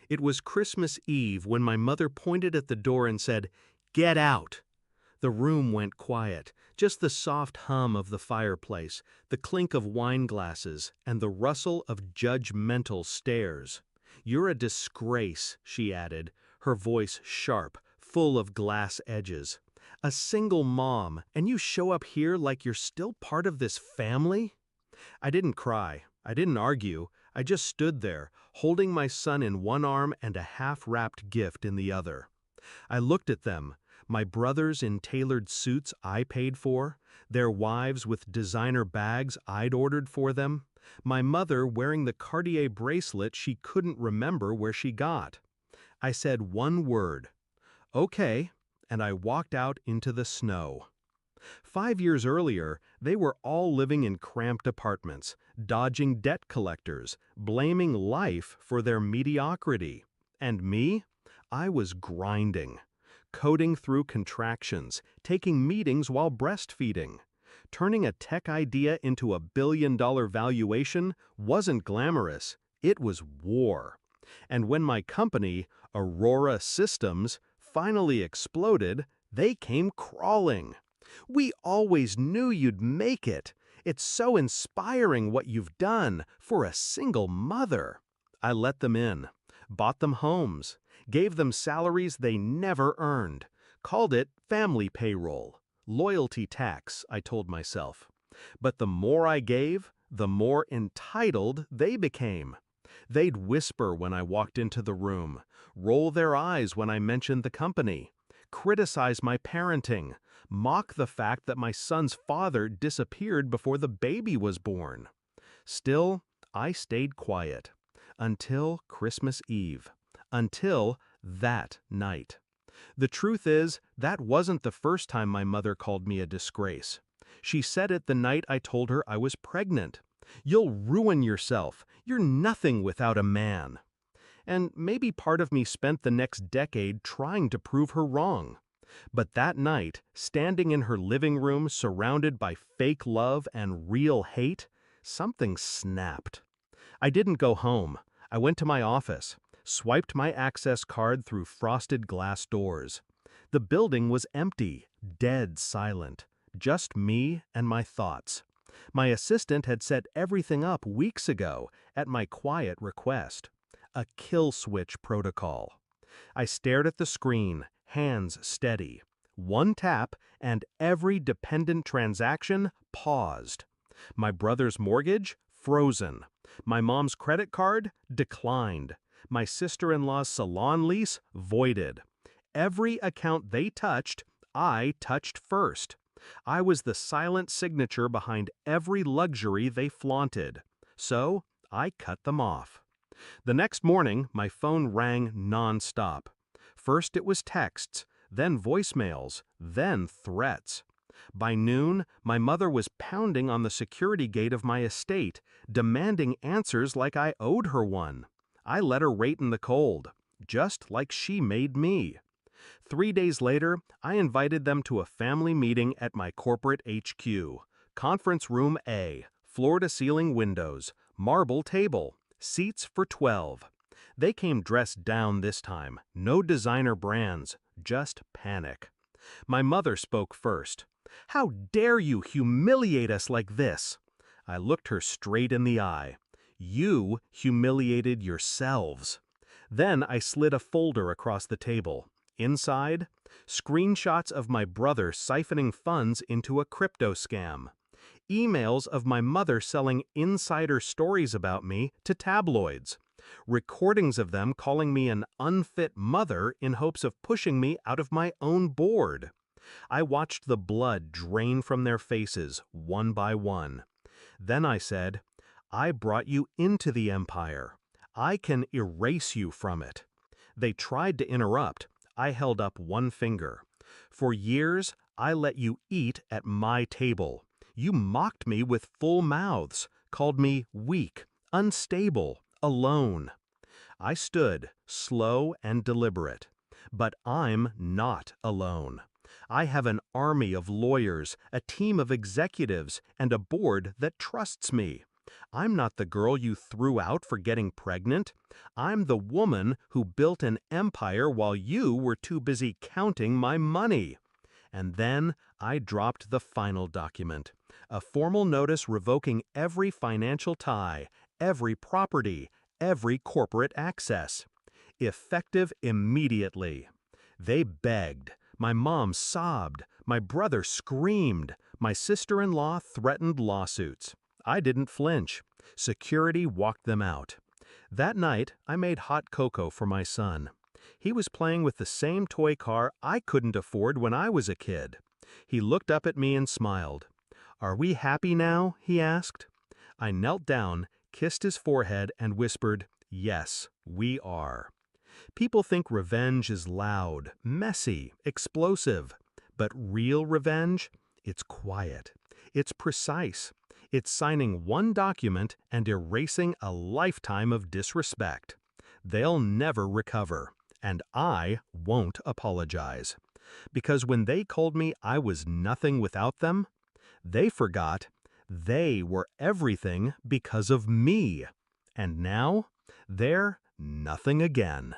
It was Christmas Eve when my mother pointed at the door and said, "Get out!" The room went quiet, just the soft hum of the fireplace, the clink of wine glasses, and the rustle of judgmental stares. "You're a disgrace," she added, her voice sharp, full of glass edges. "A single mom, and you show up here like you're still part of this family?" I didn't cry. I didn't argue. I just stood there, holding my son in one arm and a half-wrapped gift in the other. I looked at them, my brothers in tailored suits I paid for, their wives with designer bags I'd ordered for them, my mother wearing the Cartier bracelet she couldn't remember where she got. I said one word, "Okay," and I walked out into the snow. 5 years earlier, they were all living in cramped apartments, dodging debt collectors, blaming life for their mediocrity. And me? I was grinding, coding through contractions, taking meetings while breastfeeding. Turning a tech idea into a billion-dollar valuation wasn't glamorous, it was war. And when my company, Aurora Systems, finally exploded, they came crawling. "We always knew you'd make it. It's so inspiring what you've done for a single mother." I let them in, bought them homes, gave them salaries they never earned, called it family payroll, loyalty tax, I told myself. But the more I gave, the more entitled they became. They'd whisper when I walked into the room, roll their eyes when I mentioned the company, criticize my parenting, mock the fact that my son's father disappeared before the baby was born. Still, I stayed quiet. Until Christmas Eve. Until that night. The truth is, that wasn't the first time my mother called me a disgrace. She said it the night I told her I was pregnant. "You'll ruin yourself. You're nothing without a man." And maybe part of me spent the next decade trying to prove her wrong. But that night, standing in her living room surrounded by fake love and real hate, something snapped. I didn't go home. I went to my office, swiped my access card through frosted glass doors. The building was empty, dead silent, just me and my thoughts. My assistant had set everything up weeks ago at my quiet request. A kill switch protocol. I stared at the screen, hands steady. One tap, and every dependent transaction paused. My brother's mortgage? Frozen. My mom's credit card? Declined. My sister-in-law's salon lease? Voided. Every account they touched, I touched first. I was the silent signature behind every luxury they flaunted. So, I cut them off. The next morning, my phone rang non-stop. First it was texts, then voicemails, then threats. By noon, my mother was pounding on the security gate of my estate, demanding answers like I owed her one. I let her wait in the cold, just like she made me. 3 days later, I invited them to a family meeting at my corporate HQ. Conference Room A, floor-to-ceiling windows, marble table. Seats for 12. They came dressed down this time, no designer brands, just panic. My mother spoke first. "How dare you humiliate us like this?" I looked her straight in the eye. "You humiliated yourselves." Then I slid a folder across the table. Inside, screenshots of my brother siphoning funds into a crypto scam. Emails of my mother selling insider stories about me to tabloids. Recordings of them calling me an unfit mother in hopes of pushing me out of my own board. I watched the blood drain from their faces, one by one. Then I said, "I brought you into the empire. I can erase you from it." They tried to interrupt. I held up one finger. "For years, I let you eat at my table. You mocked me with full mouths, called me weak, unstable, alone." I stood, slow and deliberate. But I'm not alone. I have an army of lawyers, a team of executives, and a board that trusts me. I'm not the girl you threw out for getting pregnant. I'm the woman who built an empire while you were too busy counting my money. And then I dropped the final document, a formal notice revoking every financial tie, every property, every corporate access. Effective immediately. They begged. My mom sobbed. My brother screamed. My sister-in-law threatened lawsuits. I didn't flinch. Security walked them out. That night, I made hot cocoa for my son. He was playing with the same toy car I couldn't afford when I was a kid. He looked up at me and smiled. "Are we happy now?" he asked. I knelt down, kissed his forehead, and whispered, "Yes, we are." People think revenge is loud, messy, explosive. But real revenge? It's quiet. It's precise. It's signing one document and erasing a lifetime of disrespect. They'll never recover. And I won't apologize. Because when they told me I was nothing without them, they forgot they were everything because of me. And now, they're nothing again.